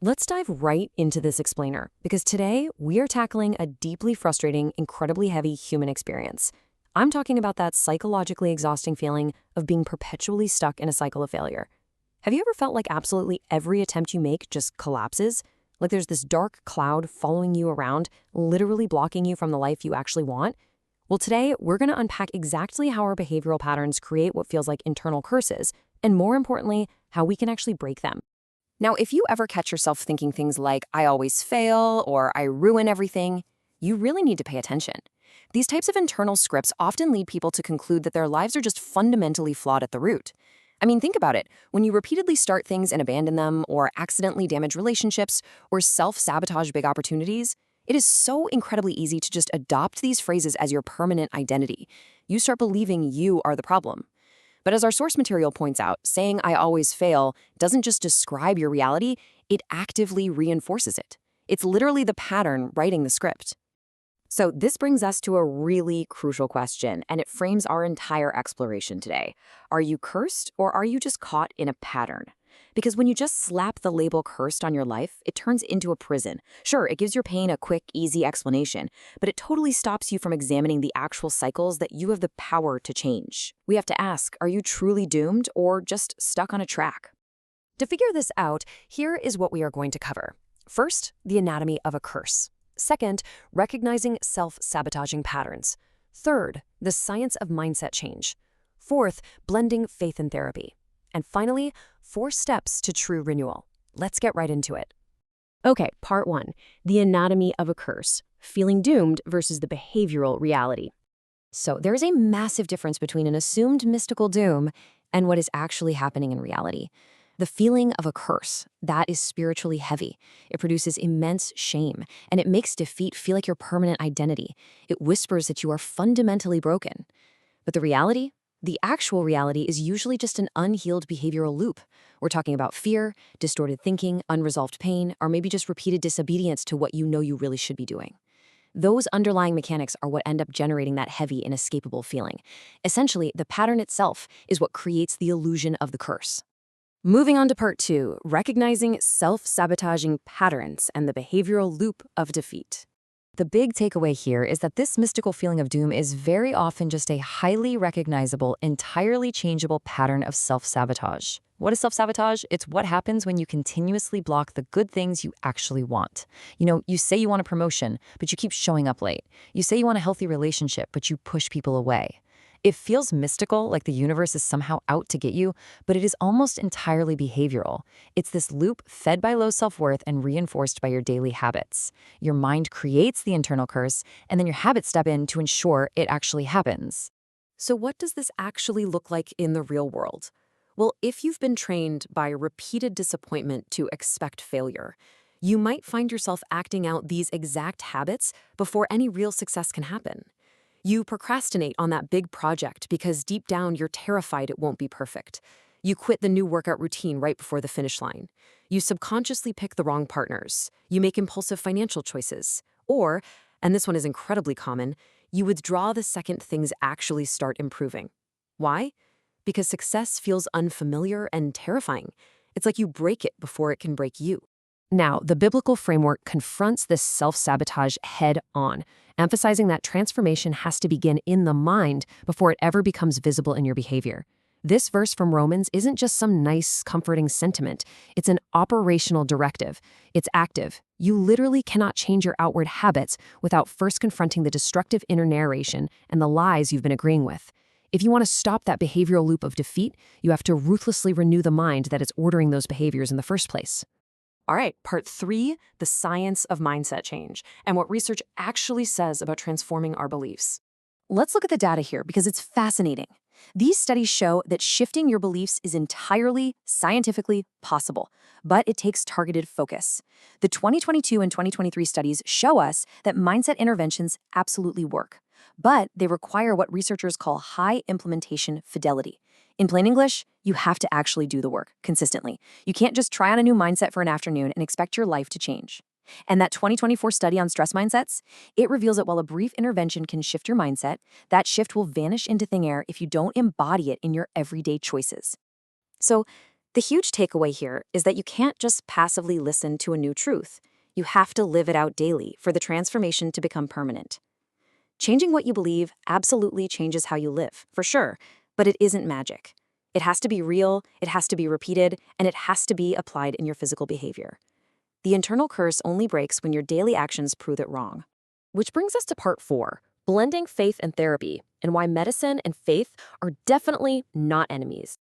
Let's dive right into this explainer, because today we are tackling a deeply frustrating, incredibly heavy human experience. I'm talking about that psychologically exhausting feeling of being perpetually stuck in a cycle of failure. Have you ever felt like absolutely every attempt you make just collapses? Like there's this dark cloud following you around, literally blocking you from the life you actually want? Well, today we're going to unpack exactly how our behavioral patterns create what feels like internal curses, and more importantly, how we can actually break them. Now, if you ever catch yourself thinking things like, I always fail or I ruin everything, you really need to pay attention. These types of internal scripts often lead people to conclude that their lives are just fundamentally flawed at the root. I mean, think about it. When you repeatedly start things and abandon them, or accidentally damage relationships, or self-sabotage big opportunities, it is so incredibly easy to just adopt these phrases as your permanent identity. You start believing you are the problem. But as our source material points out, saying I always fail doesn't just describe your reality, it actively reinforces it. It's literally the pattern writing the script. So this brings us to a really crucial question, and it frames our entire exploration today. Are you cursed, or are you just caught in a pattern? Because when you just slap the label cursed on your life, it turns into a prison. Sure, it gives your pain a quick, easy explanation, but it totally stops you from examining the actual cycles that you have the power to change. We have to ask, are you truly doomed or just stuck on a track? To figure this out, here is what we are going to cover. First, the anatomy of a curse. Second, recognizing self-sabotaging patterns. Third, the science of mindset change. Fourth, blending faith and therapy. And finally, 4 steps to true renewal. Let's get right into it. Okay, part 1, the anatomy of a curse, feeling doomed versus the behavioral reality. So there's a massive difference between an assumed mystical doom and what is actually happening in reality. The feeling of a curse, that is spiritually heavy. It produces immense shame, and it makes defeat feel like your permanent identity. It whispers that you are fundamentally broken. But the reality? The actual reality is usually just an unhealed behavioral loop. We're talking about fear, distorted thinking, unresolved pain, or maybe just repeated disobedience to what you know you really should be doing. Those underlying mechanics are what end up generating that heavy, inescapable feeling. Essentially, the pattern itself is what creates the illusion of the curse. Moving on to part 2, recognizing self-sabotaging patterns and the behavioral loop of defeat. The big takeaway here is that this mystical feeling of doom is very often just a highly recognizable, entirely changeable pattern of self-sabotage. What is self-sabotage? It's what happens when you continuously block the good things you actually want. You say you want a promotion, but you keep showing up late. You say you want a healthy relationship, but you push people away. It feels mystical, like the universe is somehow out to get you, but it is almost entirely behavioral. It's this loop fed by low self-worth and reinforced by your daily habits. Your mind creates the internal curse, and then your habits step in to ensure it actually happens. So what does this actually look like in the real world? Well, if you've been trained by repeated disappointment to expect failure, you might find yourself acting out these exact habits before any real success can happen. You procrastinate on that big project because deep down you're terrified it won't be perfect. You quit the new workout routine right before the finish line. You subconsciously pick the wrong partners. You make impulsive financial choices. Or, and this one is incredibly common, you withdraw the second things actually start improving. Why? Because success feels unfamiliar and terrifying. It's like you break it before it can break you. Now, the biblical framework confronts this self-sabotage head-on, emphasizing that transformation has to begin in the mind before it ever becomes visible in your behavior. This verse from Romans isn't just some nice, comforting sentiment. It's an operational directive. It's active. You literally cannot change your outward habits without first confronting the destructive inner narration and the lies you've been agreeing with. If you want to stop that behavioral loop of defeat, you have to ruthlessly renew the mind that is ordering those behaviors in the first place. All right, part 3, the science of mindset change, and what research actually says about transforming our beliefs. Let's look at the data here because it's fascinating. These studies show that shifting your beliefs is entirely scientifically possible, but it takes targeted focus. The 2022 and 2023 studies show us that mindset interventions absolutely work, but they require what researchers call high implementation fidelity. In plain English, you have to actually do the work consistently. You can't just try on a new mindset for an afternoon and expect your life to change. And that 2024 study on stress mindsets, it reveals that while a brief intervention can shift your mindset, that shift will vanish into thin air if you don't embody it in your everyday choices. So The huge takeaway here is that you can't just passively listen to a new truth. You have to live it out daily for the transformation to become permanent. Changing what you believe absolutely changes how you live, for sure, but it isn't magic. It has to be real, it has to be repeated, and it has to be applied in your physical behavior. The internal curse only breaks when your daily actions prove it wrong. Which brings us to part 4, blending faith and therapy, and why medicine and faith are definitely not enemies.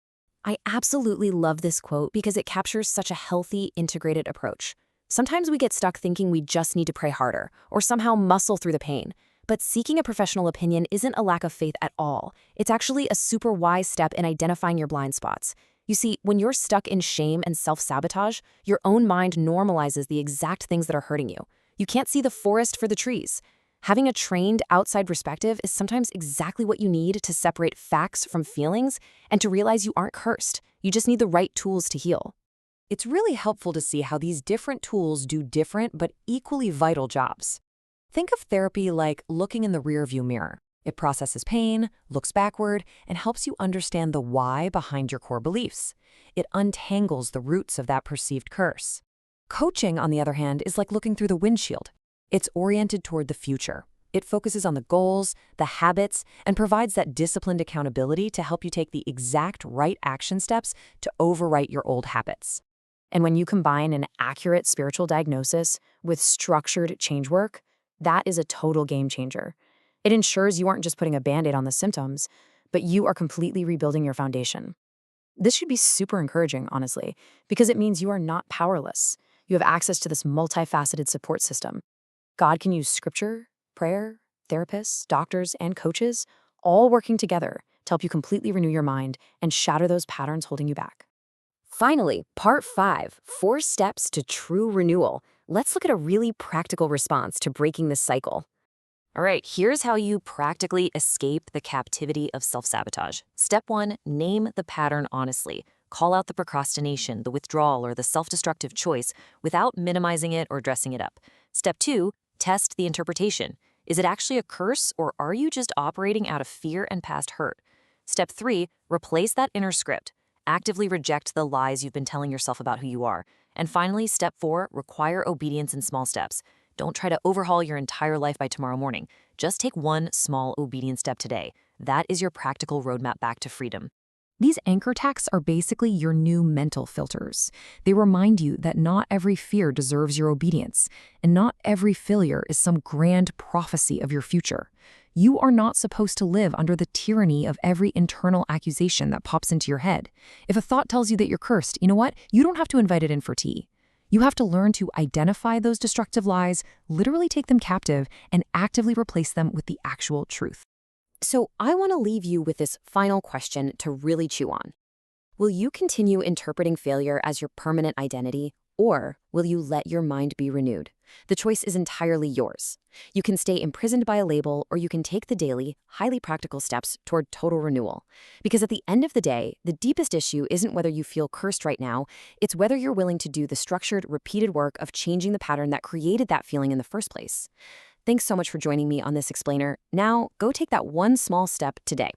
I absolutely love this quote because it captures such a healthy, integrated approach. Sometimes we get stuck thinking we just need to pray harder, or somehow muscle through the pain. But seeking a professional opinion isn't a lack of faith at all. It's actually a super wise step in identifying your blind spots. You see, when you're stuck in shame and self-sabotage, your own mind normalizes the exact things that are hurting you. You can't see the forest for the trees. Having a trained outside perspective is sometimes exactly what you need to separate facts from feelings and to realize you aren't cursed. You just need the right tools to heal. It's really helpful to see how these different tools do different but equally vital jobs. Think of therapy like looking in the rearview mirror. It processes pain, looks backward, and helps you understand the why behind your core beliefs. It untangles the roots of that perceived curse. Coaching, on the other hand, is like looking through the windshield. It's oriented toward the future. It focuses on the goals, the habits, and provides that disciplined accountability to help you take the exact right action steps to overwrite your old habits. And when you combine an accurate spiritual diagnosis with structured change work, that is a total game changer. It ensures you aren't just putting a Band-Aid on the symptoms, but you are completely rebuilding your foundation. This should be super encouraging, honestly, because it means you are not powerless. You have access to this multifaceted support system. God can use scripture, prayer, therapists, doctors, and coaches, all working together to help you completely renew your mind and shatter those patterns holding you back. Finally, part 5, 4 steps to true renewal. Let's look at a really practical response to breaking this cycle. All right, here's how you practically escape the captivity of self-sabotage. Step 1, name the pattern honestly. Call out the procrastination, the withdrawal, or the self-destructive choice without minimizing it or dressing it up. Step 2, test the interpretation. Is it actually a curse, or are you just operating out of fear and past hurt? Step 3, replace that inner script. Actively reject the lies you've been telling yourself about who you are. And finally, step 4, require obedience in small steps. Don't try to overhaul your entire life by tomorrow morning. Just take one small obedient step today. That is your practical roadmap back to freedom. These anchor texts are basically your new mental filters. They remind you that not every fear deserves your obedience, and not every failure is some grand prophecy of your future. You are not supposed to live under the tyranny of every internal accusation that pops into your head. If a thought tells you that you're cursed, you know what? You don't have to invite it in for tea. You have to learn to identify those destructive lies, literally take them captive, and actively replace them with the actual truth. So I want to leave you with this final question to really chew on. Will you continue interpreting failure as your permanent identity, or will you let your mind be renewed? The choice is entirely yours. You can stay imprisoned by a label, or you can take the daily, highly practical steps toward total renewal. Because at the end of the day, the deepest issue isn't whether you feel cursed right now, it's whether you're willing to do the structured, repeated work of changing the pattern that created that feeling in the first place. Thanks so much for joining me on this explainer. Now, go take that one small step today.